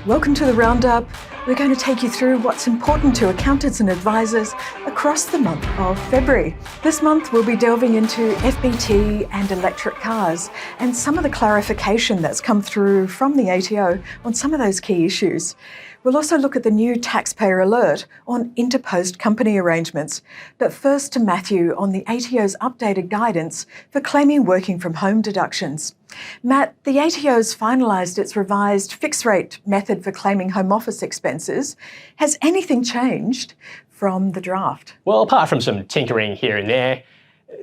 Welcome to the Roundup. We're going to take you through what's important to accountants and advisors across the month of February. This month we'll be delving into FBT and electric cars and some of the clarification that's come through from the ATO on some of those key issues. We'll also look at the new taxpayer alert on interposed company arrangements. But first to Matthew on the ATO's updated guidance for claiming working from home deductions. Matt, the ATO's finalised its revised fixed rate method for claiming home office expenses. Has anything changed from the draft? Well, apart from some tinkering here and there,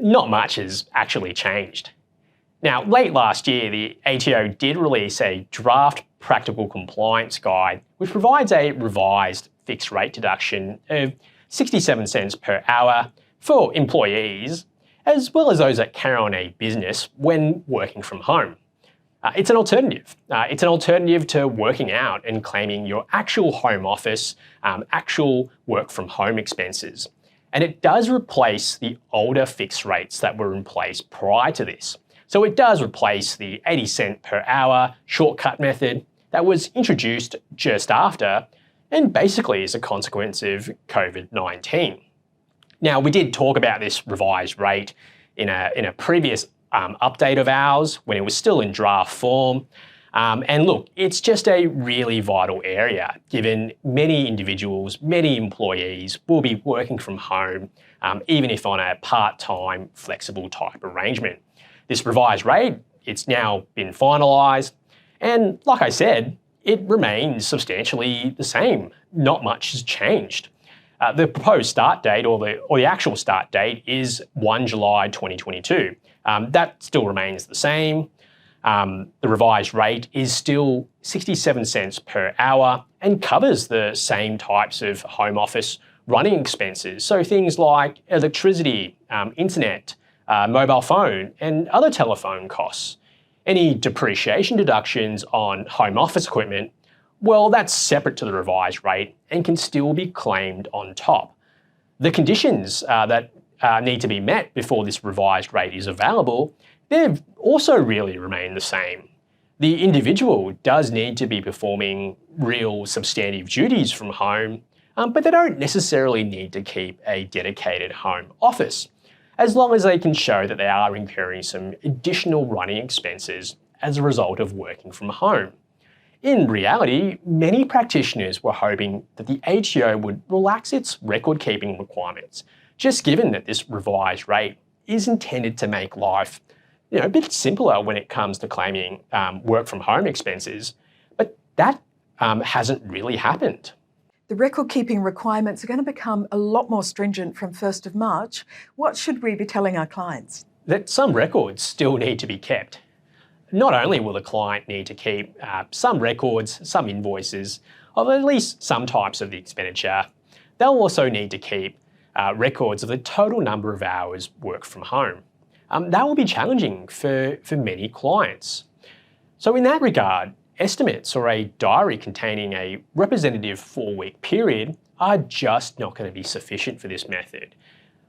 not much has actually changed. Now, late last year, the ATO did release a draft practical compliance guide, which provides a revised fixed rate deduction of 67 cents per hour for employees, as well as those that carry on a business when working from home. It's an alternative. It's an alternative to working out and claiming your actual home office, actual work from home expenses. And it does replace the older fixed rates that were in place prior to this. So it does replace the 80 cent per hour shortcut method that was introduced just after, and basically as a consequence of COVID-19. Now, we did talk about this revised rate in a previous update of ours when it was still in draft form. And look, it's just a really vital area, given many individuals, many employees will be working from home, even if on a part-time, flexible type arrangement. This revised rate, it's now been finalised, and like I said, it remains substantially the same. Not much has changed. The proposed start date, or the actual start date, is 1 July 2022. That still remains the same. The revised rate is still 67 cents per hour and covers the same types of home office running expenses. So things like electricity, internet, mobile phone, and other telephone costs. Any depreciation deductions on home office equipment, well, that's separate to the revised rate and can still be claimed on top. The conditions that need to be met before this revised rate is available, they've also really remained the same. The individual does need to be performing real substantive duties from home, but they don't necessarily need to keep a dedicated home office, as long as they can show that they are incurring some additional running expenses as a result of working from home. In reality, many practitioners were hoping that the ATO would relax its record-keeping requirements, just given that this revised rate is intended to make life a bit simpler when it comes to claiming work from home expenses, but that hasn't really happened. The record-keeping requirements are going to become a lot more stringent from 1st of March. What should we be telling our clients? That some records still need to be kept. Not only will the client need to keep some records, some invoices of at least some types of the expenditure, they'll also need to keep records of the total number of hours worked from home. That will be challenging for many clients. So in that regard, estimates or a diary containing a representative 4-week period are just not going to be sufficient for this method.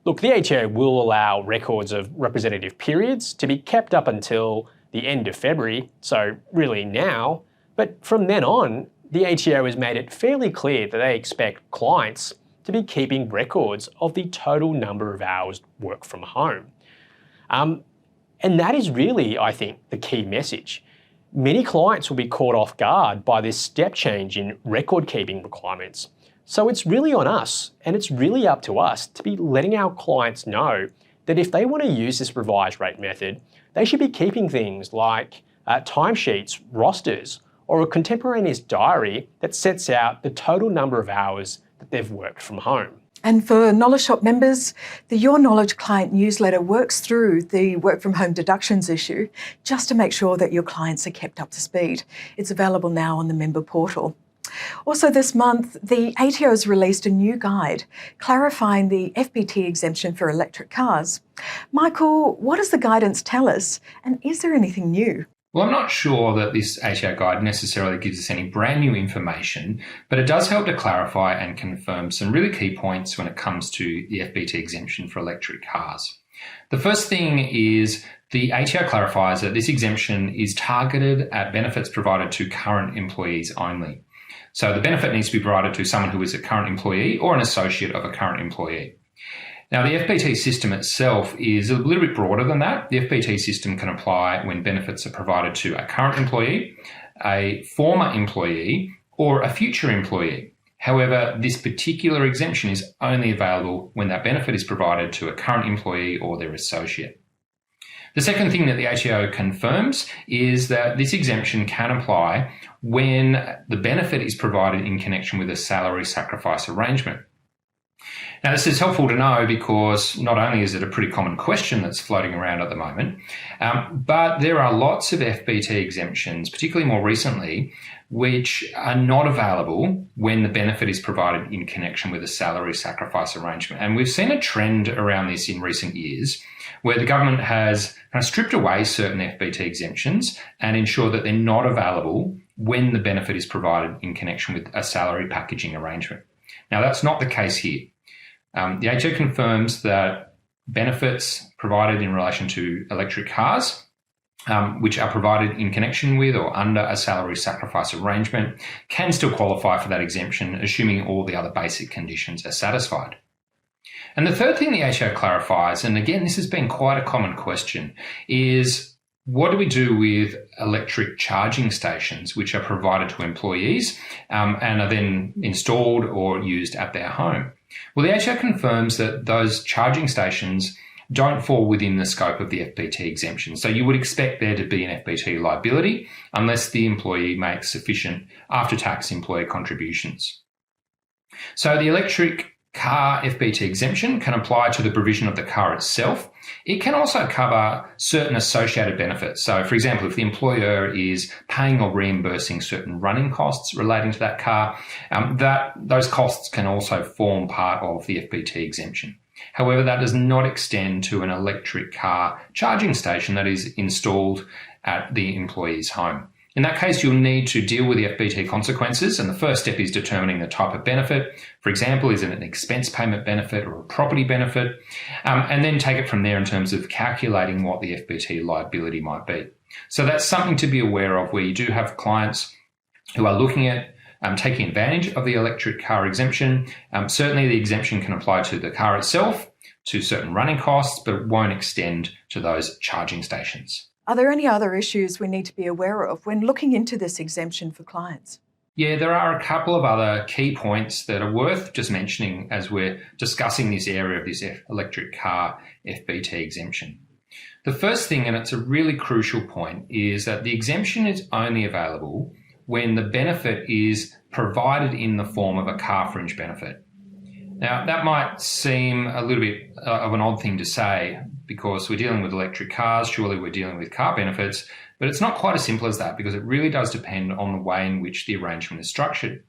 Look, the ATO will allow records of representative periods to be kept up until the end of February, so really now, but from then on, the ATO has made it fairly clear that they expect clients to be keeping records of the total number of hours worked from home. And that is really, I think, the key message. Many clients will be caught off guard by this step change in record-keeping requirements. So it's really on us, and it's really up to us to be letting our clients know that if they want to use this revised rate method, they should be keeping things like timesheets, rosters, or a contemporaneous diary that sets out the total number of hours that they've worked from home. And for Knowledge Shop members, the Your Knowledge client newsletter works through the work from home deductions issue just to make sure that your clients are kept up to speed. It's available now on the member portal. Also this month, the ATO has released a new guide clarifying the FBT exemption for electric cars. Michael, what does the guidance tell us, and is there anything new? Well, I'm not sure that this ATO guide necessarily gives us any brand new information, but it does help to clarify and confirm some really key points when it comes to the FBT exemption for electric cars. The first thing is the ATO clarifies that this exemption is targeted at benefits provided to current employees only. So the benefit needs to be provided to someone who is a current employee or an associate of a current employee. Now, the FBT system itself is a little bit broader than that. The FBT system can apply when benefits are provided to a current employee, a former employee, or a future employee. However, this particular exemption is only available when that benefit is provided to a current employee or their associate. The second thing that the ATO confirms is that this exemption can apply when the benefit is provided in connection with a salary sacrifice arrangement. Now, this is helpful to know because not only is it a pretty common question that's floating around at the moment, but there are lots of FBT exemptions, particularly more recently, which are not available when the benefit is provided in connection with a salary sacrifice arrangement. And we've seen a trend around this in recent years where the government has kind of stripped away certain FBT exemptions and ensured that they're not available when the benefit is provided in connection with a salary packaging arrangement. Now, that's not the case here. The ATO confirms that benefits provided in relation to electric cars, which are provided in connection with or under a salary sacrifice arrangement, can still qualify for that exemption, assuming all the other basic conditions are satisfied. And the third thing the ATO clarifies, and again, this has been quite a common question, is what do we do with electric charging stations which are provided to employees and are then installed or used at their home? Well, the ATO confirms that those charging stations don't fall within the scope of the FBT exemption. So you would expect there to be an FBT liability unless the employee makes sufficient after-tax employer contributions. So the electric car FBT exemption can apply to the provision of the car itself. It can also cover certain associated benefits. So, for example, if the employer is paying or reimbursing certain running costs relating to that car, those costs can also form part of the FBT exemption. However, that does not extend to an electric car charging station that is installed at the employee's home. In that case, you'll need to deal with the FBT consequences, and the first step is determining the type of benefit. For example, is it an expense payment benefit or a property benefit? And then take it from there in terms of calculating what the FBT liability might be. So that's something to be aware of where you do have clients who are looking at taking advantage of the electric car exemption. Certainly the exemption can apply to the car itself, to certain running costs, but it won't extend to those charging stations. Are there any other issues we need to be aware of when looking into this exemption for clients? Yeah, there are a couple of other key points that are worth just mentioning as we're discussing this area of this electric car FBT exemption. The first thing, and it's a really crucial point, is that the exemption is only available when the benefit is provided in the form of a car fringe benefit. Now, that might seem a little bit of an odd thing to say because we're dealing with electric cars, surely we're dealing with car benefits, but it's not quite as simple as that because it really does depend on the way in which the arrangement is structured.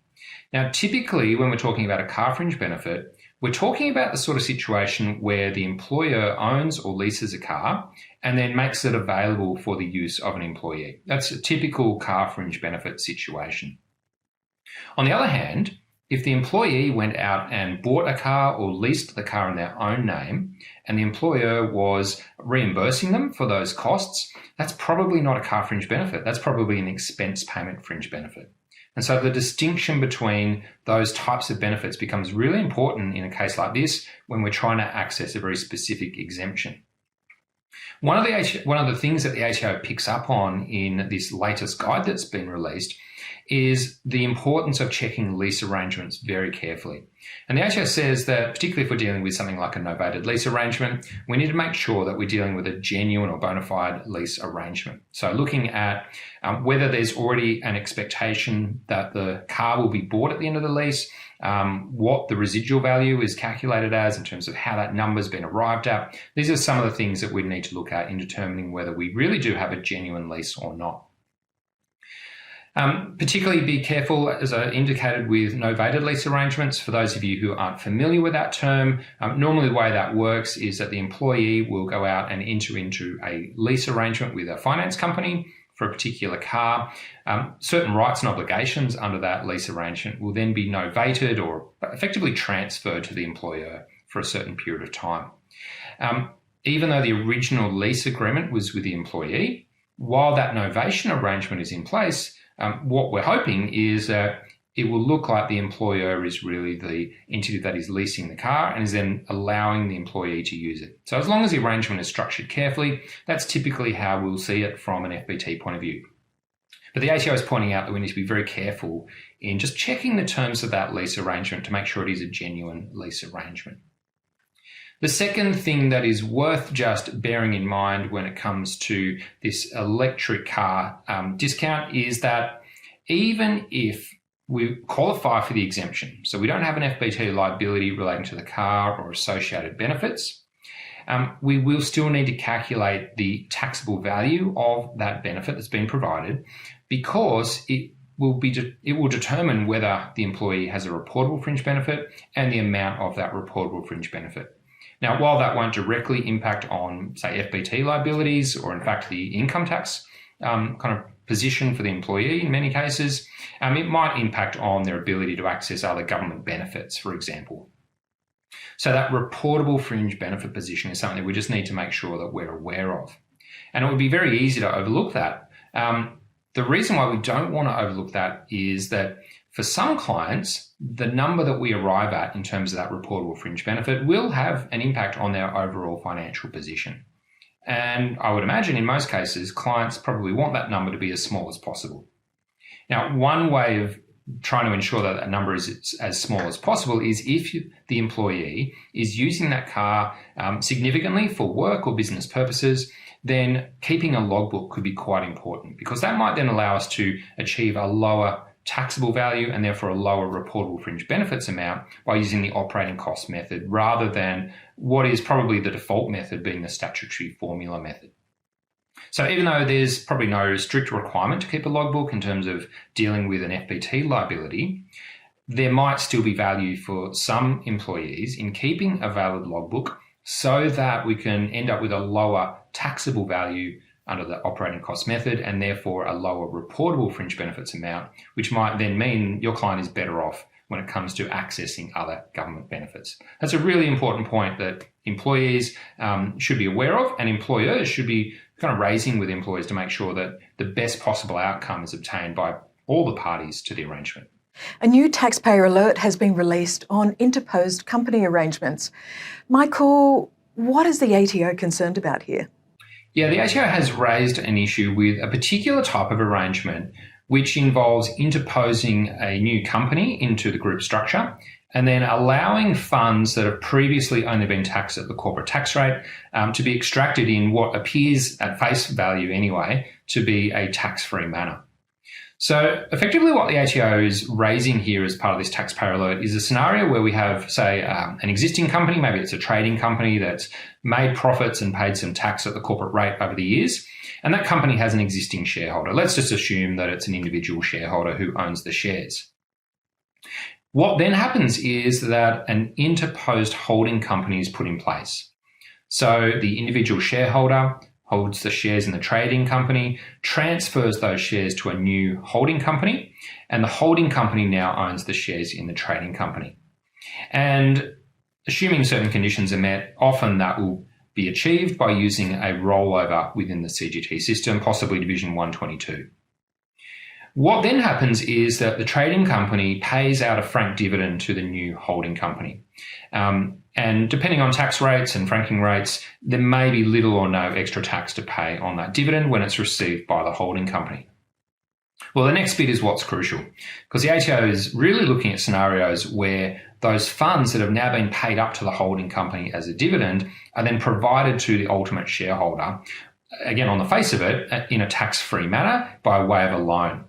Now, typically when we're talking about a car fringe benefit, we're talking about the sort of situation where the employer owns or leases a car and then makes it available for the use of an employee. That's a typical car fringe benefit situation. On the other hand, if the employee went out and bought a car or leased the car in their own name and the employer was reimbursing them for those costs, that's probably not a car fringe benefit. That's probably an expense payment fringe benefit. And so the distinction between those types of benefits becomes really important in a case like this when we're trying to access a very specific exemption. One of the things that the ATO picks up on in this latest guide that's been released is the importance of checking lease arrangements very carefully. And the ATO says that particularly if we're dealing with something like a novated lease arrangement, we need to make sure that we're dealing with a genuine or bona fide lease arrangement. So looking at whether there's already an expectation that the car will be bought at the end of the lease, what the residual value is calculated as in terms of how that number's been arrived at. These are some of the things that we need to look at in determining whether we really do have a genuine lease or not. Particularly be careful, as I indicated, with novated lease arrangements. For those of you who aren't familiar with that term, normally the way that works is that the employee will go out and enter into a lease arrangement with a finance company for a particular car. Certain rights and obligations under that lease arrangement will then be novated or effectively transferred to the employer for a certain period of time. Even though the original lease agreement was with the employee, while that novation arrangement is in place, what we're hoping is that it will look like the employer is really the entity that is leasing the car and is then allowing the employee to use it. So as long as the arrangement is structured carefully, that's typically how we'll see it from an FBT point of view. But the ATO is pointing out that we need to be very careful in just checking the terms of that lease arrangement to make sure it is a genuine lease arrangement. The second thing that is worth just bearing in mind when it comes to this electric car discount is that even if we qualify for the exemption, so we don't have an FBT liability relating to the car or associated benefits, we will still need to calculate the taxable value of that benefit that's been provided, because it will determine whether the employee has a reportable fringe benefit and the amount of that reportable fringe benefit. Now, while that won't directly impact on, say, FBT liabilities or, in fact, the income tax kind of position for the employee in many cases, it might impact on their ability to access other government benefits, for example. So that reportable fringe benefit position is something that we just need to make sure that we're aware of. And it would be very easy to overlook that. The reason why we don't want to overlook that is that for some clients, the number that we arrive at in terms of that reportable fringe benefit will have an impact on their overall financial position. And I would imagine in most cases, clients probably want that number to be as small as possible. Now, one way of trying to ensure that that number is as small as possible is if the employee is using that car significantly for work or business purposes, then keeping a logbook could be quite important, because that might then allow us to achieve a lower taxable value and therefore a lower reportable fringe benefits amount by using the operating cost method rather than what is probably the default method, being the statutory formula method. So even though there's probably no strict requirement to keep a logbook in terms of dealing with an FBT liability, there might still be value for some employees in keeping a valid logbook so that we can end up with a lower taxable value under the operating cost method and therefore a lower reportable fringe benefits amount, which might then mean your client is better off when it comes to accessing other government benefits. That's a really important point that employees should be aware of, and employers should be kind of raising with employees to make sure that the best possible outcome is obtained by all the parties to the arrangement. A new taxpayer alert has been released on interposed company arrangements. Michael, what is the ATO concerned about here? Yeah, the ATO has raised an issue with a particular type of arrangement which involves interposing a new company into the group structure and then allowing funds that have previously only been taxed at the corporate tax rate to be extracted in what appears at face value anyway to be a tax-free manner. So effectively what the ATO is raising here as part of this taxpayer alert is a scenario where we have, say, an existing company, maybe it's a trading company that's made profits and paid some tax at the corporate rate over the years, and that company has an existing shareholder. Let's just assume that it's an individual shareholder who owns the shares. What then happens is that an interposed holding company is put in place. So the individual shareholder holds the shares in the trading company, transfers those shares to a new holding company, and the holding company now owns the shares in the trading company. And assuming certain conditions are met, often that will be achieved by using a rollover within the CGT system, possibly Division 122. What then happens is that the trading company pays out a franked dividend to the new holding company. And depending on tax rates and franking rates, there may be little or no extra tax to pay on that dividend when it's received by the holding company. Well, the next bit is what's crucial, because the ATO is really looking at scenarios where those funds that have now been paid up to the holding company as a dividend are then provided to the ultimate shareholder, again, on the face of it, in a tax-free manner by way of a loan.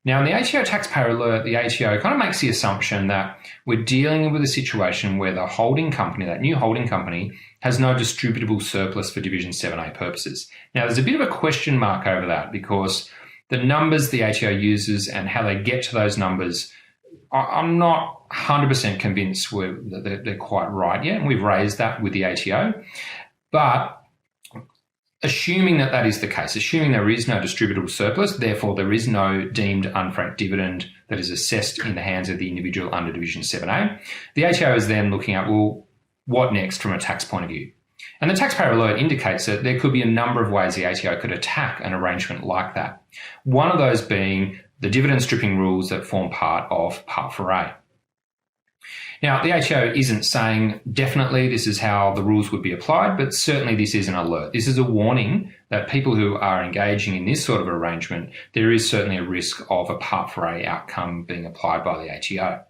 Now, in the ATO taxpayer alert, the ATO kind of makes the assumption that we're dealing with a situation where the holding company, that new holding company, has no distributable surplus for Division 7A purposes. Now, there's a bit of a question mark over that because the numbers the ATO uses and how they get to those numbers, I'm not 100% convinced that they're quite right yet, and we've raised that with the ATO. But assuming that that is the case, assuming there is no distributable surplus, therefore there is no deemed unfranked dividend that is assessed in the hands of the individual under Division 7A, the ATO is then looking at, well, what next from a tax point of view? And the taxpayer alert indicates that there could be a number of ways the ATO could attack an arrangement like that. One of those being the dividend stripping rules that form part of Part 4A. Now, the ATO isn't saying definitely this is how the rules would be applied, but certainly this is an alert. This is a warning that people who are engaging in this sort of arrangement, there is certainly a risk of a Part 4A outcome being applied by the ATO.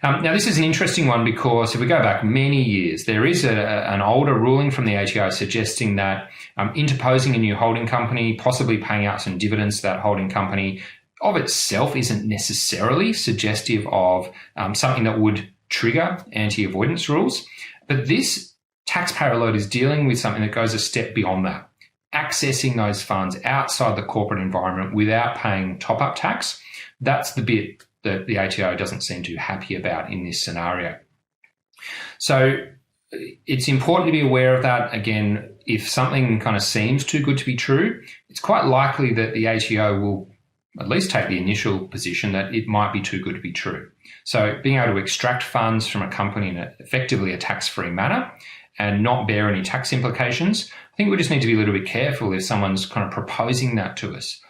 Now, this is an interesting one because if we go back many years, there is an older ruling from the ATO suggesting that interposing a new holding company, possibly paying out some dividends to that holding company, of itself isn't necessarily suggestive of something that would trigger anti-avoidance rules. But this taxpayer alert is dealing with something that goes a step beyond that, accessing those funds outside the corporate environment without paying top-up tax. That's the bit that the ATO doesn't seem too happy about in this scenario. So it's important to be aware of that. Again, if something kind of seems too good to be true, it's quite likely that the ATO will at least take the initial position that it might be too good to be true. So being able to extract funds from a company in effectively a tax-free manner and not bear any tax implications, I think we just need to be a little bit careful if someone's kind of proposing that to us.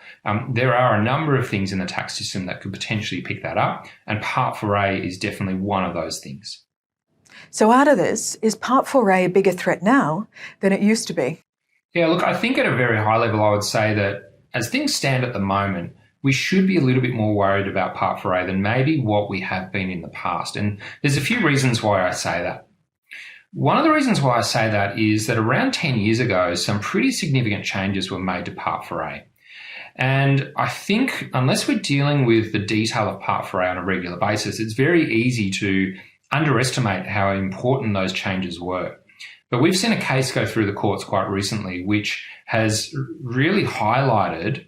There are a number of things in the tax system that could potentially pick that up, and Part 4A is definitely one of those things. So out of this, is Part 4A a bigger threat now than it used to be? Yeah, look, I think at a very high level, I would say that as things stand at the moment, we should be a little bit more worried about Part 4A than maybe what we have been in the past. And there's a few reasons why I say that. One of the reasons why I say that is that around 10 years ago, some pretty significant changes were made to Part 4A. And I think unless we're dealing with the detail of Part 4A on a regular basis, it's very easy to underestimate how important those changes were. But we've seen a case go through the courts quite recently, which has really highlighted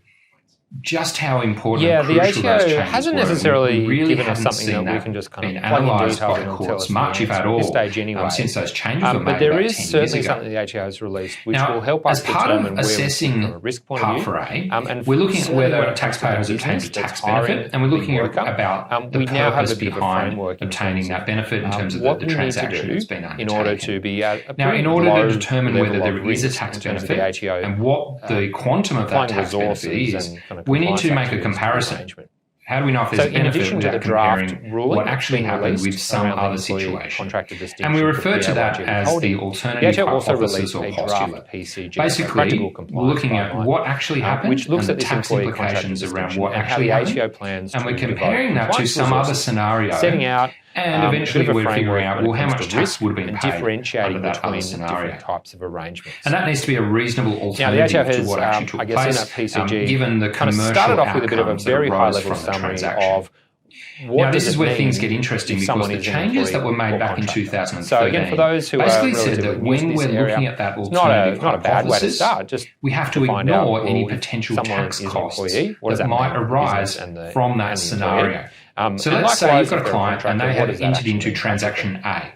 just how important and crucial those changes hasn't were. necessarily We really given us haven't something seen that we can just kind of been plug in analysed detail by the and tell courts us much, if at all, this stage anyway. since those changes were made but there about is 10 years certainly ago. something the ATO has released which Now, will help us as part determine of where assessing from a risk point Part of view. 4A, And we're looking at whether when a it comes to taxpayer has business obtained a that's tax hiring benefit, and we're looking a at worker, about the we now have purpose a bit of a behind framework in obtaining terms that of, benefit in terms of what the we need to transaction do that's been undertaken. in order to be at a Now, pretty in order low to determine whether level there of is a risk tax in terms of the benefit ATO, and what the quantum of that applying tax benefit resources is, and kind of we need compliance to make a activities to the comparison. arrangement. How do we know if there's So a in benefit addition to without the draft comparing ruling what actually being happened released with some around the other employee situation? contractor distinction And we for refer to that PAYG as withholding, the alternative the ATO also hypothesis released or a postulate. draft PCG, Basically, practical we're compliance looking at guideline, what actually happened which looks and at the this tax employee implications contractor around distinction what and how actually the happened. ATO plans And to we're comparing devote that to compliance some other resources, scenario. setting out And eventually a bit of a we're figuring framework out, when well, it how comes much to tax risk would have been and paid differentiating under that between other scenario. different types of arrangements. And that needs to be a reasonable Now, the ATO alternative to has, what actually took I guess, place, in that PCG, given the kind of commercial started off with a bit of a outcomes that very arose high-level from the summary transaction. of what Now, this is does it where mean things get interesting if because someone the is an changes that employee were made or back in contractor. 2013 So again, for those who basically are said that relatively new when to this we're area, looking at that it's alternative not a bad way to hypothesis, start. Just we have to find out, ignore well, any if potential someone tax is an costs employee, what does that that might mean for the arise business and the- from that and the scenario. employer? So and let's say likewise, you've got if a they're client and contractor, they what have does that entered actually into mean? transaction A.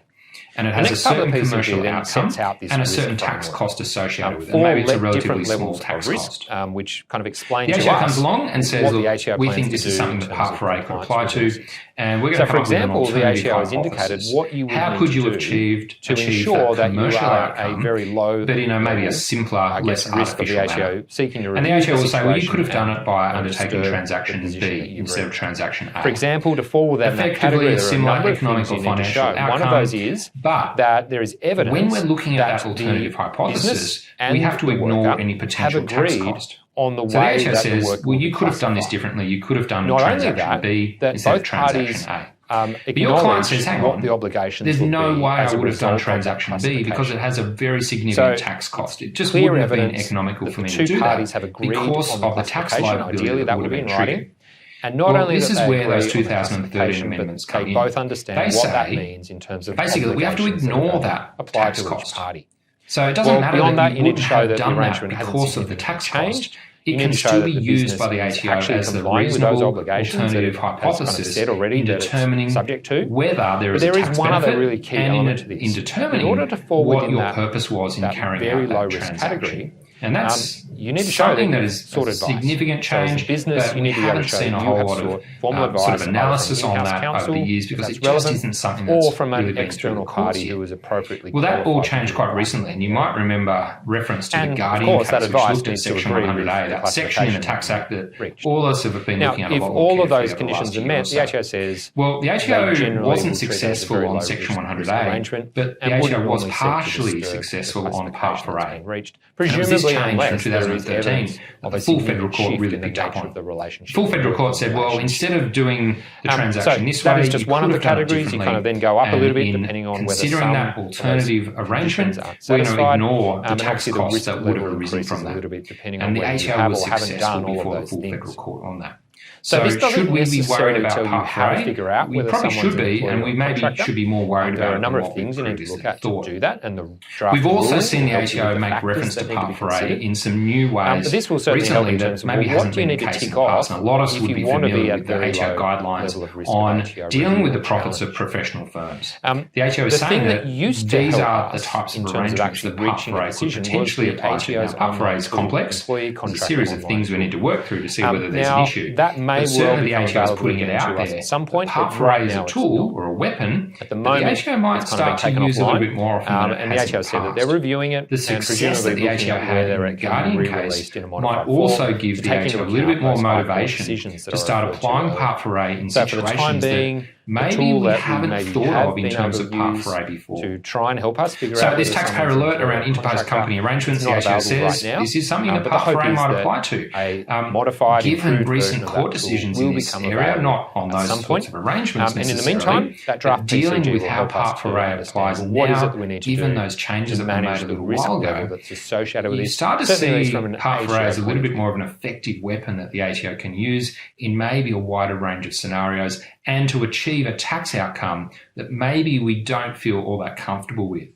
And it The has a next part of certain the PCG commercial then outcome sets out this and a risk certain tax framework. cost associated with it. Four And maybe it's a relatively different small levels tax of risk, cost. which kind of explain The to ATO us comes along and says, what the look, ATO we plans think to this do is something in that terms Part of 4A could apply compliance to, resources. and we're going So, to for come up with an example, the alternative ATO has indicated hypothesis. what you would How need could to you do achieve to ensure that you commercial are outcome, a very low, but in a maybe a simpler, I guess, less risk of the artificial ATO manner? seeking to And the review ATO will say, well, you situation could have done and it by understand undertaking the transaction position that B you've instead of reached. transaction A. For example, to fall within that Effectively category, a there are a similar number of economic things or you need to show. financial One of outcome, those is but that there is evidence when we're looking at that the alternative hypothesis, business we and have to the ignore worker any potential have tax agreed cost. on the So the way ATO that the says, work well, will you be could have done this classified. differently. You could have done Not only transaction that, B that instead both of transaction parties A. But your client says, hang what on, the obligations there's will no be way I as a would have done result of that transaction B because it has a very significant So, tax cost. It just clear wouldn't have been evidence economical that for the me two to do parties that have agreed because on the of the tax classification. liability Ideally, that that would would have be been in writing. triggered. And not Well, only this that is they where those agree on the 2013 classification, amendments but come they in. both understand They what that say, means in terms of basically, we have to obligations ignore are that apply tax to each cost. party. So it doesn't Well, matter beyond that that, you you need wouldn't to show have that the done that arrangement hasn't because of the tax significantly cost. changed. It You can need to show still that be the used business by the is ATO actually as the complying with those reasonable obligations that alternative it has kind of hypothesis said already in that it's determining subject to. whether there is But a there tax is one benefit other really key and element to this. in determining In order to fall what within your that, purpose was in that carrying very out low that risk transaction. category, And that's you need to show something that that you've is sought a advice. significant So as a change. business, but you we need to be able to haven't show seen that a you whole have lot sought of formal advice sort of either analysis from on in-house that counsel, over the years, because if it that's just relevant, isn't something that's or from really an been external through the courts party yet. who is appropriately Well, that all qualified to changed give quite advice. recently, and you might remember reference to the And, of Guardian course, that case, which advice looked at needs to Section agree with 100A, the that section in the classification Tax Act that reached. all of us have been Now, looking at a if lot more all of carefully those over the conditions last are year or met, so. the ATO says Well, the they ATO generally wasn't will treat that as a successful very on low Section risk 100A, arrangement, but the and ATO wouldn't was normally seek to partially disturb the successful on Part classification that's 4A. been reached, And it was this presumably change from unless there is 2013 evidence that of the a full federal significant court shift really in the picked up nature on. of the relationship. Full federal working court said, well, relationship. instead of doing the transaction this way, that is just you one of could the have done it categories. You kind of differently. then go up a And little bit in depending on whether considering some that of those alternative arrangement, conditions aren't we're going to satisfied. ignore the And tax obviously the costs risk that would have level arisen increases from a that. little bit depending And on the whether you ATO have was or haven't successful done all of before the those full things. federal court on that. So this doesn't should we be worried necessarily about tell you Part how to 4A? figure out We whether probably someone's should an be, employee and or we a maybe contractor. should be more worried There are about a it number than of what we things you need to previously look at to thought. do that, and the draft We've also ruling seen the will help you with ATO the make factors reference to that need to Part be 4A considered. in some new ways But this will certainly help recently in that terms of maybe what hasn't do you been need the to case in tick the past. off And a lot of us if would you be want to be familiar at with the very ATO low guidelines level of risk of on ATO dealing review with the or profits challenge. of professional firms. The The ATO is the saying thing that used to these help are the us types in of terms of arrangements actually that Part reaching a 4A could decision was potentially the apply to. Now, ATO's Part 4A is online complex. employee There's a contract series of online things we need to work through to see whether there's now, an issue. that may But certainly well the become ATO is available putting it again out to us there. at some point, Part but 4A right is now a it's tool not. or a weapon At the that moment, the ATO might it's kind of been start to taken use a little offline, bit more often than it and the has in ATO the said that past. they're reviewing it The and success that presumably the looking ATO at had whether in it the can Guardian be case re-released in a might modified also form give to the take ATO into a little bit account more those high court motivation decisions that to are start referred to applying earlier. Part 4A in So for the time situations that being, the maybe tool we that we haven't maybe thought have of in been terms able of to Part use 4A before. to try and help us figure So out this whether taxpayer someone's alert around employee or interposed contractor company arrangements, is the not ATO available right says now. this is something that But the Part hope 4A is might that apply to. a modified, Given improved recent version of court that tool decisions will in this become area, available not on at those some sorts point. of arrangements And in the necessarily, meantime, that but draft dealing PCG with will how help us Part to 4A understand applies what is now, it that we need to given do those changes to that were made manage a the little risk while level ago. that's associated with You this. start to Certainly at least see from an Part 4A ATO as a little point bit of more of an effective weapon that the ATO can use in maybe a wider range of scenarios and to achieve a tax outcome that maybe we don't feel all that comfortable with.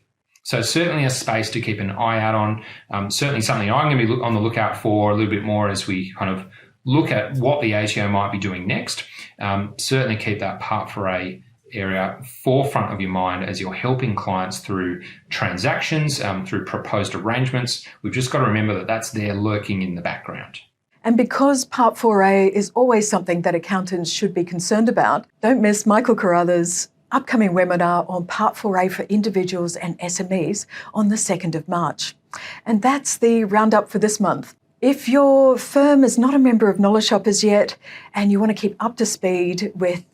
So certainly a space to keep an eye out on, certainly something I'm going to be on the lookout for a little bit more as we kind of look at what the ATO might be doing next. Certainly keep that Part 4A area forefront of your mind as you're helping clients through transactions, through proposed arrangements. We've just got to remember that that's there lurking in the background. And because Part 4A is always something that accountants should be concerned about, don't miss Michael Carruthers' upcoming webinar on Part 4A for individuals and SMEs on the 2nd of March. And that's the roundup for this month. If your firm is not a member of Knowledge Shoppers yet and you want to keep up to speed with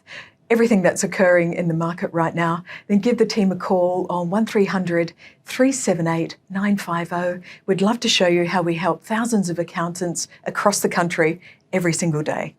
everything that's occurring in the market right now, then give the team a call on 1300 378 950. We'd love to show you how we help thousands of accountants across the country every single day.